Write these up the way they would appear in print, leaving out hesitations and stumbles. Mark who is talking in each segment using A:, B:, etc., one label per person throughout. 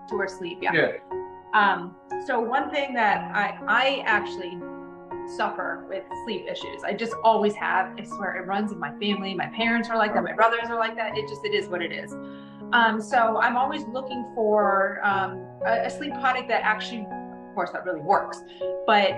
A: towards sleep. Yeah. So one thing that I actually suffer with sleep issues. I just always have. I swear it runs in my family. My parents are like that. My brothers are like that. It is what it is. So I'm always looking for a sleep product that actually, of course, that really works, but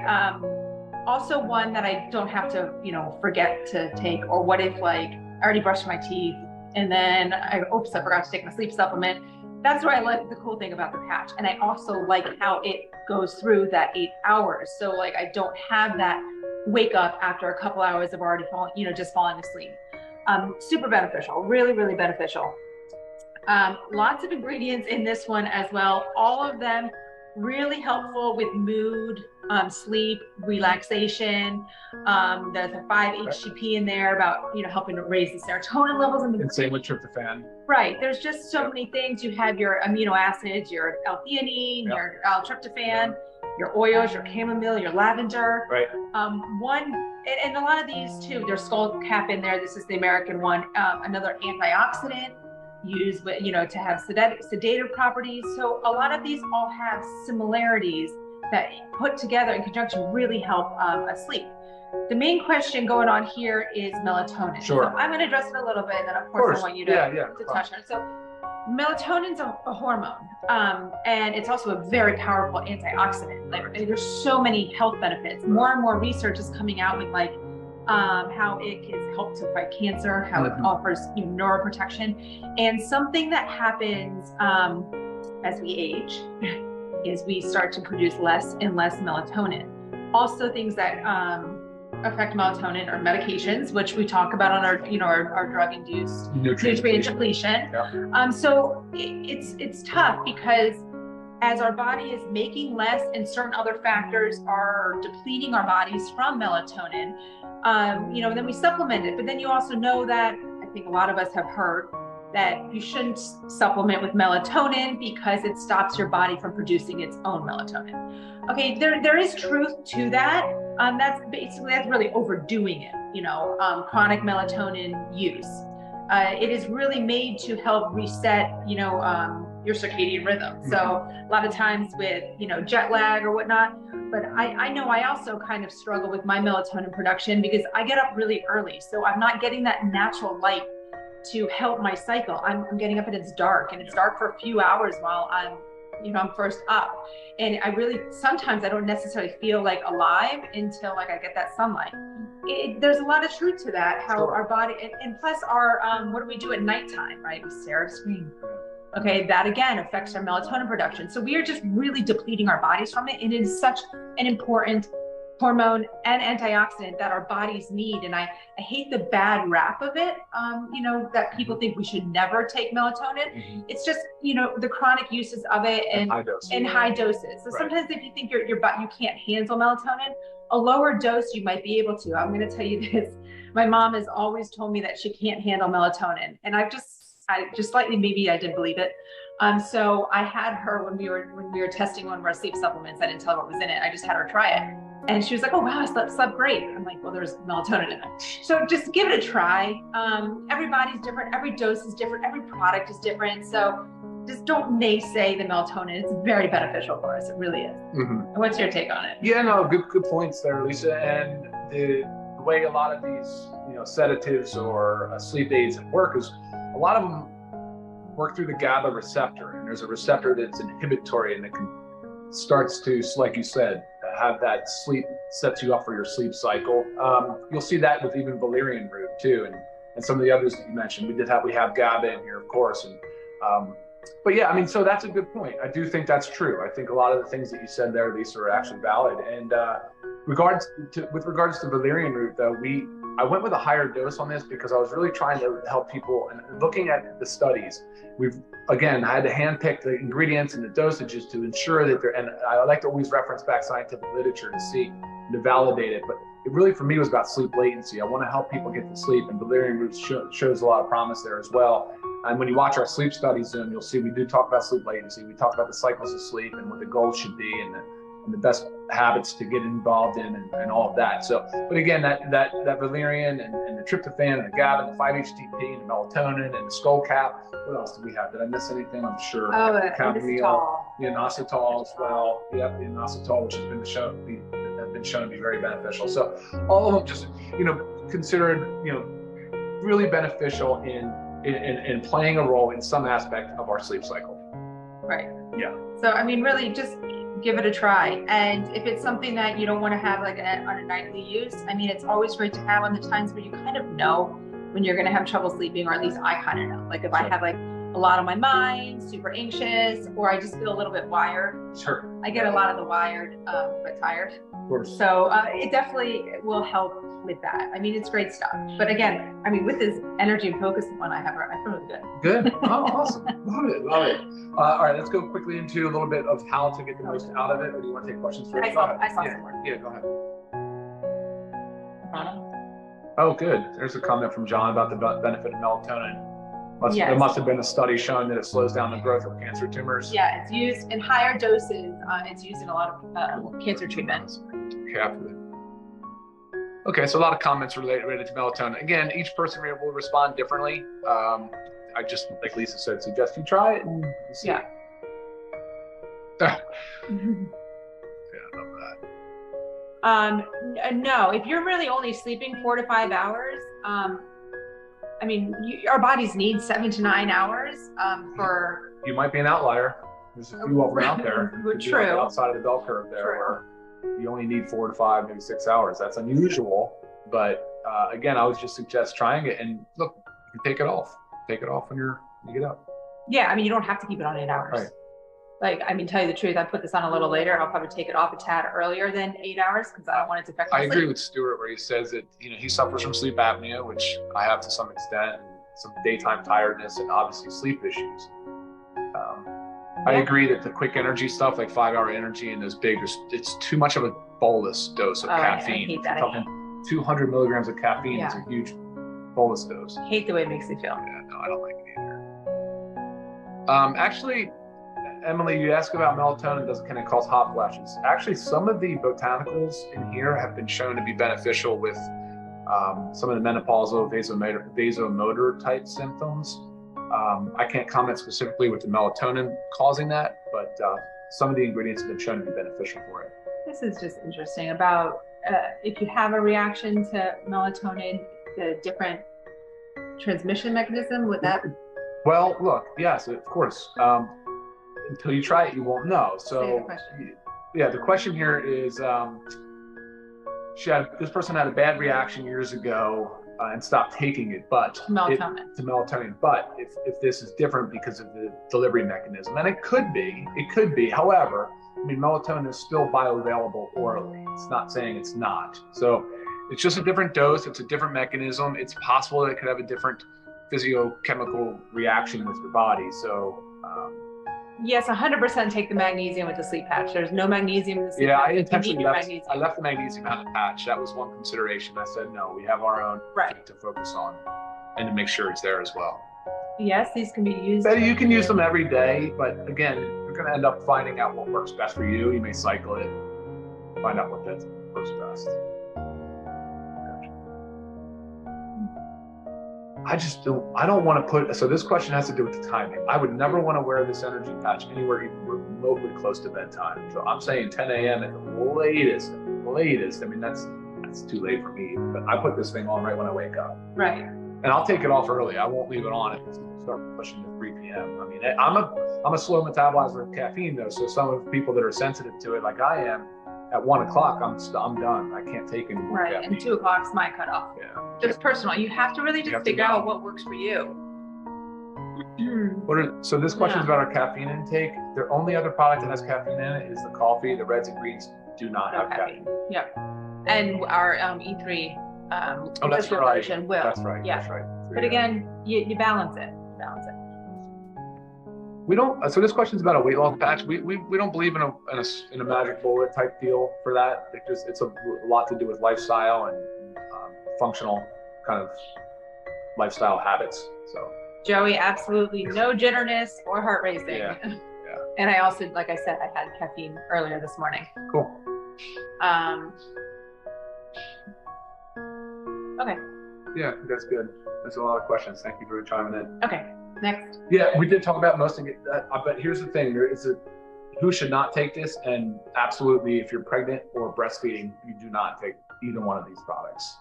A: also one that I don't have to, forget to take. Or what if I already brushed my teeth and then I forgot to take my sleep supplement. That's why I like the cool thing about the patch. And I also like how it goes through that 8 hours. So I don't have that wake up after a couple hours of already falling, just falling asleep. Super beneficial, really, really beneficial. Lots of ingredients in this one as well. All of them really helpful with mood, sleep, relaxation. There's a 5-HTP in there about helping to raise the serotonin levels in the brain.
B: And same with tryptophan.
A: Right. There's just so many things. You have your amino acids, your L-theanine, your L-tryptophan, your oils, your chamomile, your lavender.
B: Right.
A: And a lot of these too. There's skull cap in there. This is the American one. Another antioxidant used with, to have sedative properties. So a lot of these all have similarities that put together in conjunction really help us sleep. The main question going on here is melatonin.
B: Sure.
A: So I'm going to address it a little bit, and then of course I want you to touch on it. So melatonin's a hormone, and it's also a very powerful antioxidant. There's so many health benefits. More and more research is coming out with how it can help to fight cancer, how it offers neuroprotection. And something that happens as we age is we start to produce less and less melatonin. Also things that affect melatonin are medications, which we talk about on our drug-induced nutrient depletion.
B: Yeah.
A: So it's tough because as our body is making less and certain other factors are depleting our bodies from melatonin, then we supplement it. But then you also know that, I think a lot of us have heard, that you shouldn't supplement with melatonin because it stops your body from producing its own melatonin. Okay, there is truth to that. That's really overdoing it, chronic melatonin use. It is really made to help reset, your circadian rhythm. So a lot of times with, jet lag or whatnot, but I know I also kind of struggle with my melatonin production because I get up really early. So I'm not getting that natural light to help my cycle. I'm getting up and it's dark, and it's dark for a few hours while I'm first up. And sometimes I don't necessarily feel alive until I get that sunlight. There's a lot of truth to that, how our body, and plus what do we do at nighttime, right? We stare at a screen. Okay, that again affects our melatonin production. So we are just really depleting our bodies from it. And it is such an important hormone and antioxidant that our bodies need. And I hate the bad rap of it, that people think we should never take melatonin. It's just, the chronic uses of it and high doses. So sometimes if you think you can't handle melatonin, a lower dose you might be able to. I'm going to tell you this. My mom has always told me that she can't handle melatonin. And I just slightly, maybe I didn't believe it. So I had her when we were testing one of our sleep supplements. I didn't tell her what was in it. I just had her try it. And she was like, oh, wow, I slept great. I'm like, well, there's melatonin in it. So just give it a try. Everybody's different. Every dose is different. Every product is different. So just don't naysay the melatonin. It's very beneficial for us. It really is. And what's your take on it?
B: Yeah, no, good points there, Lisa. And the way a lot of these, sedatives or sleep aids work is a lot of them work through the GABA receptor. And there's a receptor that's inhibitory, and it starts to, like you said, have that sleep, sets you up for your sleep cycle. You'll see that with even valerian root too, and some of the others that you mentioned. We have GABA in here, of course, and but yeah, so that's a good point. I do think that's true. I think a lot of the things that you said there, Lisa, are actually valid. And with regards to valerian root, though, I went with a higher dose on this because I was really trying to help people. And looking at the studies, I had to handpick the ingredients and the dosages to ensure that and I like to always reference back scientific literature to validate it. But it really, for me, was about sleep latency. I want to help people get to sleep, and valerian root shows a lot of promise there as well. And when you watch our sleep studies, you'll see we do talk about sleep latency. We talk about the cycles of sleep and what the goal should be, and and the best habits to get involved in and all of that. So, but again, that valerian and the tryptophan and the GABA and the 5-HTP and the melatonin and the skull cap. What else do we have? Did I miss anything? I'm sure.
A: Oh,
B: the
A: inositol.
B: The inositol as well. Yep, the inositol, which has been shown to be very beneficial. So all of them just, considered, really beneficial in playing a role in some aspect of our sleep cycle.
A: Right.
B: Yeah.
A: So, I mean, really just give it a try. And if it's something that you don't want to have like on a nightly use, I mean, it's always great to have on the times where you kind of know when you're going to have trouble sleeping, or at least I kind of know. Like if I have like a lot on my mind, super anxious, or I just feel a little bit wired.
B: Sure.
A: I get a lot of the wired, but tired.
B: Of course.
A: So it definitely will help with that. I mean, it's great stuff. But again, I mean, with this energy and focus one I feel really good.
B: Good. Oh, awesome. Love it. Love it. All right, let's go quickly into a little bit of how to get the most out of it. Or do you want to take questions first?
A: I saw some more.
B: Yeah, go ahead. Oh, good. There's a comment from John about the benefit of melatonin. There must have been a study showing that it slows down the growth of cancer tumors.
A: Yeah, it's used in higher doses. It's used in a lot of cancer treatments.
B: Okay, so a lot of comments related to melatonin. Again, each person will respond differently. I just, like Lisa said, suggest you try it and see.
A: Yeah.
B: Yeah, I love that.
A: No, if you're really only sleeping 4 to 5 hours, I mean, our bodies need 7 to 9 hours for.
B: You might be an outlier. There's a few of them out there.
A: True.
B: Like outside of the bell curve there, where you only need 4 to 5, maybe 6 hours. That's unusual, but again, I would just suggest trying it. And look, you can take it off. Take it off when you get up.
A: Yeah, I mean, you don't have to keep it on 8 hours.
B: Right.
A: Like, I mean, tell you the truth, I put this on a little later. I'll probably take it off a tad earlier than 8 hours because I don't want it to affect my sleep.
B: I agree with Stuart where he says that he suffers from sleep apnea, which I have to some extent, and some daytime tiredness, and obviously sleep issues. I agree that the quick energy stuff, like 5-hour energy and those big, it's too much of a bolus dose of caffeine.
A: I hate that.
B: 200 milligrams of caffeine is a huge bolus dose.
A: I hate the way it makes me feel.
B: Yeah, no, I don't like it either. Actually, Emily, you asked about melatonin, can it cause hot flashes? Actually, some of the botanicals in here have been shown to be beneficial with some of the menopausal vasomotor type symptoms. I can't comment specifically with the melatonin causing that, but some of the ingredients have been shown to be beneficial for it.
A: This is just interesting about if you have a reaction to melatonin, the different transmission mechanism, would that?
B: Well, look, yes, of course. Until you try it, you won't know. So, the question here is, this person had a bad reaction years ago and stopped taking it, but to melatonin. But if this is different because of the delivery mechanism, and it could be. However, I mean, melatonin is still bioavailable orally. It's not saying it's not. So it's just a different dose. It's a different mechanism. It's possible that it could have a different physiochemical reaction with your body. So.
A: Yes, 100% take the magnesium with the sleep patch. There's no magnesium in the sleep patch.
B: I intentionally left the magnesium out of the patch. That was one consideration. I said, no, we have our own to focus on and to make sure it's there as well.
A: Yes, these can be used.
B: You can use them every day, but again, you're going to end up finding out what works best for you. You may cycle it, find out what works best. I don't want to put, so this question has to do with the timing. I would never want to wear this energy patch anywhere even remotely close to bedtime. So I'm saying 10 a.m. at the latest. I mean, that's too late for me, but I put this thing on right when I wake up.
A: Right.
B: And I'll take it off early. I won't leave it on if it's going to start pushing to 3 p.m. I mean, I'm a slow metabolizer of caffeine though. So some of the people that are sensitive to it, like I am, at 1 o'clock, I'm done. I can't take any more caffeine.
A: And 2 o'clock's my cutoff.
B: Yeah.
A: Just personal. You have to really just figure out what works for you.
B: So this question is about our caffeine intake. The only other product that has caffeine in it is the coffee. The reds and greens do not have caffeine.
A: Yep. And our E3
B: that's
A: version will.
B: That's right.
A: Yeah.
B: That's right.
A: But again, you balance it.
B: We don't. So this question is about a weight loss patch. We don't believe in a magic bullet type deal for that. It's a lot to do with lifestyle and functional kind of lifestyle habits. So
A: Joey, absolutely no jitterness or heart racing.
B: Yeah.
A: And I also, like I said, I had caffeine earlier this morning.
B: Cool.
A: Okay.
B: Yeah, that's good. That's a lot of questions. Thank you for chiming in.
A: Okay, next.
B: Yeah, we did talk about most of it, but here's the thing: who should not take this, and absolutely, if you're pregnant or breastfeeding, you do not take either one of these products.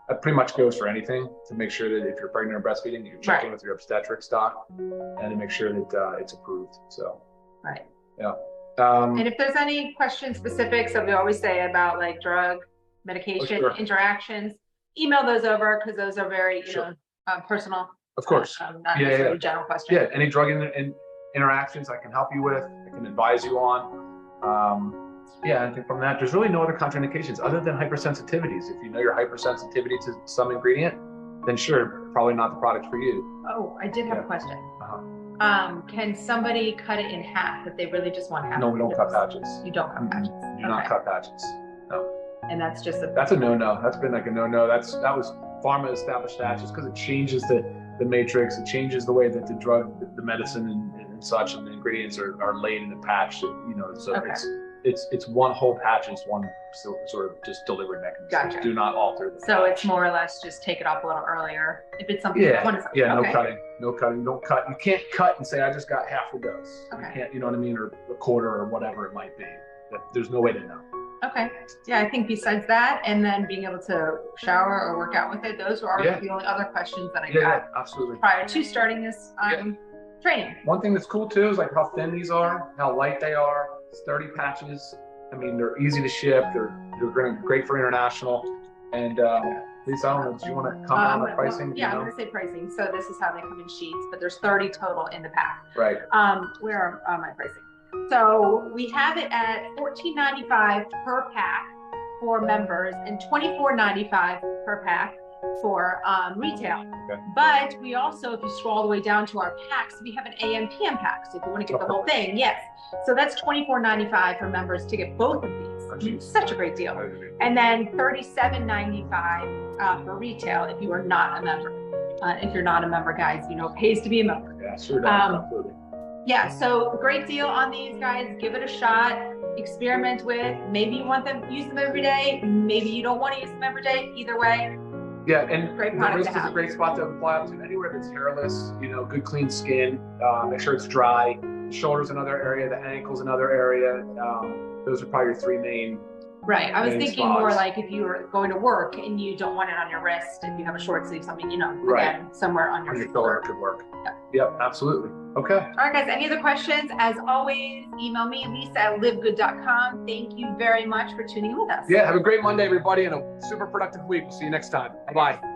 B: That pretty much goes for anything, to make sure that if you're pregnant or breastfeeding, you're checking with your obstetrics doc, and to make sure that it's approved. So.
A: Right.
B: Yeah.
A: And if there's any questions, specifics that we always say about like drug, medication, interactions, email those over, because those are very, you know, personal.
B: Of course.
A: Not necessarily general questions.
B: Yeah. Any drug interactions I can help you with, I can advise you on. Yeah, I think from that, there's really no other contraindications other than hypersensitivities. If you know your hypersensitivity to some ingredient, then sure, probably not the product for you.
A: Oh, I did have a question. Can somebody cut it in half if they really just want half?
B: No, we don't cut patches.
A: You don't cut patches.
B: You do not cut patches. No.
A: And that's just
B: that's a no-no. That's been like a no-no. That was pharma established that just because it changes the matrix. It changes the way that the drug, the medicine and such, and the ingredients are laid in the patch. You know, so it's one whole patch. It's one sort of just delivery mechanism.
A: Gotcha.
B: Do not alter the
A: So
B: patch.
A: it's more or less just take it off a little earlier if it's something.
B: Yeah, no cutting. No cutting. You don't cut. You can't cut and say I just got half a dose.
A: Okay.
B: You can't. You know what I mean, or a quarter or whatever it might be. There's no way to know.
A: Okay. Yeah, I think besides that, and then being able to shower or work out with it, those are the only other questions that I got
B: absolutely.
A: prior to starting this training.
B: One thing that's cool too is like how thin these are, how light they are. It's 30 patches. I mean, they're easy to ship. They're great for international. And Lisa, I don't know, do you want to comment on the pricing?
A: Yeah, I'm going to say pricing. So this is how they come in sheets, but there's 30 total in the pack.
B: Right.
A: Where are my pricing? So we have it at $14.95 per pack for members and $24.95 per pack for retail. Okay. But we also, if you scroll all the way down to our packs, we have an AM PM pack. So if you want to get the whole thing, yes. So that's $24.95 for members to get both of these. I mean, it's such a great deal. And then $37.95 for retail if you are not a member. If you're not a member, guys, you know, it pays to be a member.
B: Yeah, sure does. Absolutely.
A: Yeah, so great deal on these, guys. Give it a shot. Experiment with. Maybe you want them, use them every day. Maybe you don't want to use them every day. Either way.
B: Yeah, and
A: great
B: the wrist is a great spot to apply it to anywhere that's hairless. You know, good clean skin. Make sure it's dry. The shoulders another area. The ankles another area. Those are probably your three main.
A: Right. I was thinking more like if you were going to work and you don't want it on your wrist, if you have a short sleeve, something, you know, again, somewhere on your
B: shoulder could work. Yep, absolutely. Okay.
A: All right, guys. Any other questions? As always, email me, Lisa@livegood.com. Thank you very much for tuning in with us.
B: Yeah. Have a great Monday, everybody, and a super productive week. We'll see you next time. Bye-bye.